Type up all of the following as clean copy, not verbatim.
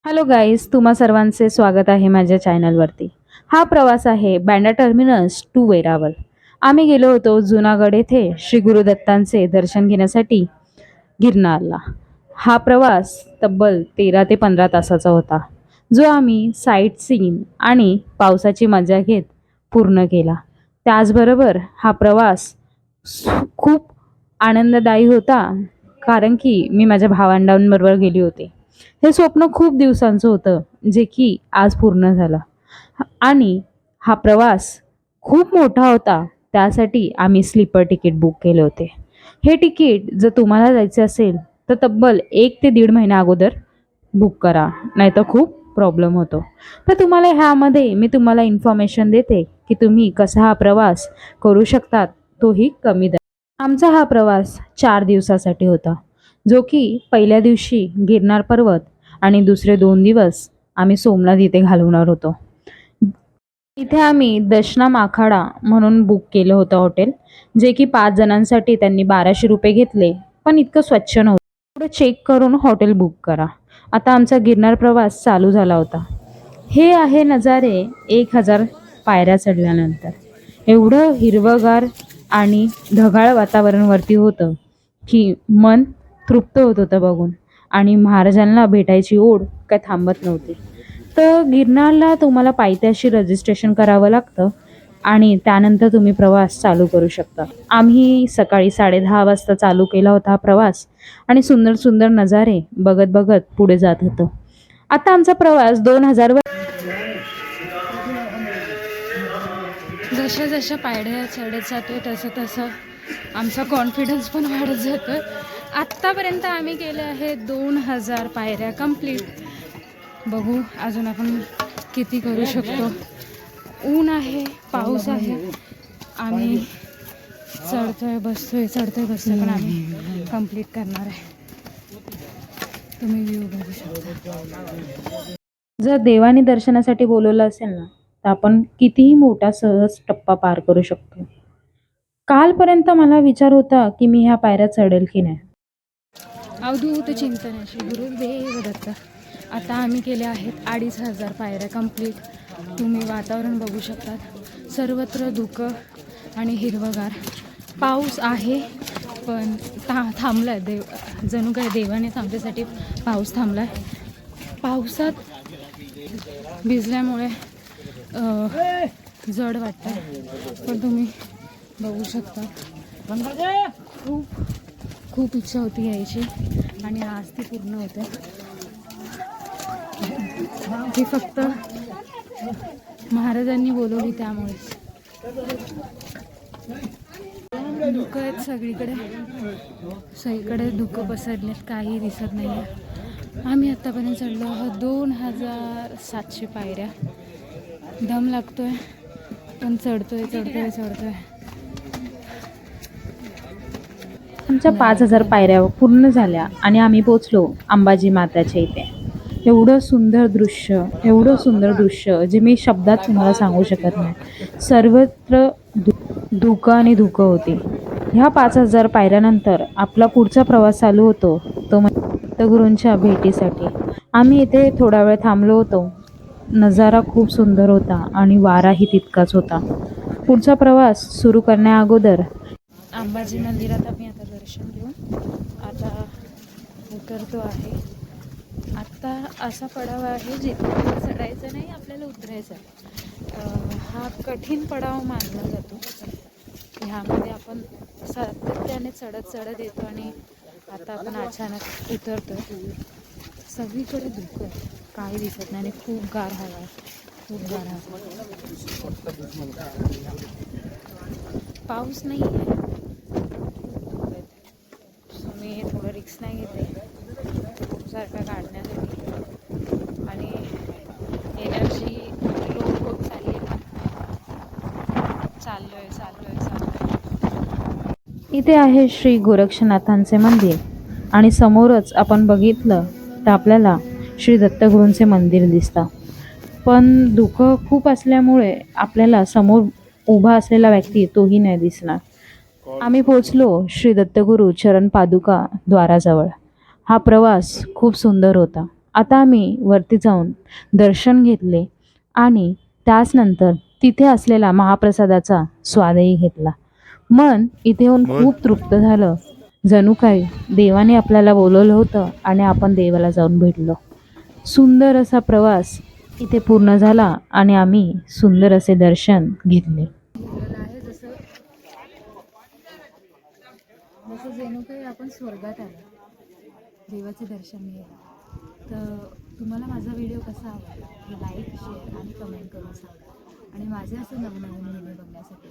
Hello guys, तुम्हा सर्वांचे स्वागत आहे माझ्या चॅनलवरती. हा प्रवास आहे बँड्रा टर्मिनस टू वेरावल. आम्ही गेलो होतो जुनागड येथे श्री गुरुदत्तांचे दर्शन घेण्यासाठी गिरनारला. हा प्रवास तब्बल 13 ते 15 तासाचा होता, जो आम्ही साईट सीन आणि पावसाची मजा घेत पूर्ण केला. त्याचबरोबर हा प्रवास खूप आनंददायी होता, कारण की मी माझ्या भावंडांबरोबर गेली होते. हे स्वप्न खूप दिवसांचं होतं, जे की आज पूर्ण झालं. आणि हा प्रवास खूप मोठा होता, त्यासाठी आम्ही स्लीपर तिकीट बुक केले होते. हे तिकीट जर तुम्हाला जायचे असेल तर तब्बल 1 ते 1.5 महिन्या अगोदर बुक करा, नाहीतर खूप प्रॉब्लेम होतो. तर तुम्हाला ह्यामध्ये मी तुम्हाला इन्फॉर्मेशन देते की तुम्ही कसा हा प्रवास करू शकतात, तोही कमी दरात. आमचा हा प्रवास 4 दिवसासाठी होता, जो की पहिल्या दिवशी गिरनार पर्वत आणि दुसरे 2 दिवस आम्ही सोमनाथ इथे घालवणार होतो. इथे आम्ही दशनाम आखाडा म्हणून बुक केलं होतं हॉटेल, जे की 5 जणांसाठी त्यांनी 1200 रुपये घेतले, पण इतकं स्वच्छ नव्हतं. थोडं चेक करून हॉटेल बुक करा. आता आमचा गिरनार प्रवास चालू झाला होता. हे आहे नजारे 1000 पायऱ्या चढल्यानंतर. एवढं हिरवंगार आणि ढगाळ वातावरणवरती होतं की मन तृप्त होत होतं बघून, आणि महाराजांना भेटायची ओढ काय थांबत नव्हती. तर गिरनारला तुम्हाला पायथ्याशी रजिस्ट्रेशन करावं लागतं आणि त्यानंतर तुम्ही प्रवास चालू करू शकता. आम्ही सकाळी 10:30 वाजता चालू केला होता हा प्रवास, आणि सुंदर सुंदर नजारे बघत बघत पुढे जात होतो. आता आमचा प्रवास 2000 जशा जशा पायऱ्या चढत जातोय तसं तसं आमचा कॉन्फिडन्स पण वाढत जातोय. आत्तापर्यंत आम्ही केले आहे 2000 पायऱ्या कंप्लीट. बघू अजून आपण किती करू शकतो. ऊन आहे, पाऊस आहे, आम्ही चढतोय बसतोय पण आम्ही कंप्लीट करणार आहे. तुम्ही व्ह्यू बघू शकता. जर देवाने दर्शनासाठी बोलवलं असेल ना, तर आपण कितीही मोठा सहज टप्पा पार करू शकतो. कालपर्यंत मला विचार होता की मी ह्या पायऱ्या चढेल की नाही. अवधूत चिंतनाशी गुरुदेव दत्त. आता आम्ही केले आहेत 2500 पायऱ्या कंप्लीट. तुम्ही वातावरण बघू शकतात, सर्वत्र धुकं आणि हिरवगार. पाऊस आहे पण थांबला आहे. जणू काय देवाने आमच्यासाठी पाऊस थांबला आहे. पावसात भिजल्यामुळे जड वाटतं, पण तुम्ही बघू शकता. खूप इच्छा होती यायची आणि आज ती पूर्ण होते. ती फक्त महाराजांनी बोलवली त्यामुळेच. धुकं आहेत सगळीकडे धुकं पसरलेत, काही दिसत नाही आहे. आम्ही आत्तापर्यंत चढलो आहोत 2700 पायऱ्या. दम लागतोय पण चढतोय. आमच्या 5000 पायऱ्या पूर्ण झाल्या आणि आम्ही पोचलो अंबाजी माताच्या इथे. एवढं सुंदर दृश्य जे मी शब्दात तुम्हाला सांगू शकत नाही. सर्वत्र धुकं आणि धुकं होती. ह्या 5000 पायऱ्यानंतर आपला पुढचा प्रवास चालू होतो, तो म्हणजे दत्तगुरूंच्या भेटीसाठी. आम्ही इथे थोडा वेळ थांबलो होतो. नजारा खूप सुंदर होता आणि वाराही तितकाच होता. पुढचा प्रवास सुरू करण्या अगोदर अंबाजी मंदिरात आम्ही आता दर्शन घेऊन आता उतरतो आहे. आत्ता असा पडाव आहे जिथे चढायचं नाही, आपल्याला उतरायचं आहे. हा कठीण पडाव मानला जातो. ह्यामध्ये आपण सातत्याने चढत येतो आणि आता आपण अचानक उतरतो. सगळीकडे धुकं आहे, काही दिसत नाही आणि खूप गार हवा आहे. पाऊस नाही आहे, मी थोडं रिक्स नाही घेते सारखा काढण्यासाठी, आणि एनर्जी लो होत चाललोय. इथे आहे श्री गोरक्षनाथांचे मंदिर, आणि समोरच आपण बघितलं तर आपल्याला श्री दत्तगुरूंचे मंदिर दिसतं. पण धुकं खूप असल्यामुळे आपल्याला समोर उभा असलेला व्यक्ती तोही नाही दिसणार. आम्ही पोचलो श्री दत्तगुरू चरण पादुका द्वाराजवळ. हा प्रवास खूप सुंदर होता. आता आम्ही वरती जाऊन दर्शन घेतले आणि त्याचनंतर तिथे असलेला महाप्रसादाचा स्वादही घेतला. मन इथे येऊन खूप तृप्त झालं. जणू काही देवाने आपल्याला बोलवलं होतं आणि आपण देवाला जाऊन भेटलो. सुंदर असा प्रवास इथे पूर्ण झाला आणि आम्ही सुंदर असे दर्शन घेतले. आहे जसं जसं जणू काही आपण स्वर्गात आलो देवाचे दर्शन घ्यायला. तर तुम्हाला माझा व्हिडिओ कसा आवडला हे लाईक, शेअर आणि कमेंट करून सांगा आणि माझे असे नवनवीन व्हिडिओ बघण्यासाठी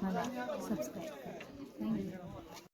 मला सबस्क्राईब करा. थँक्यू.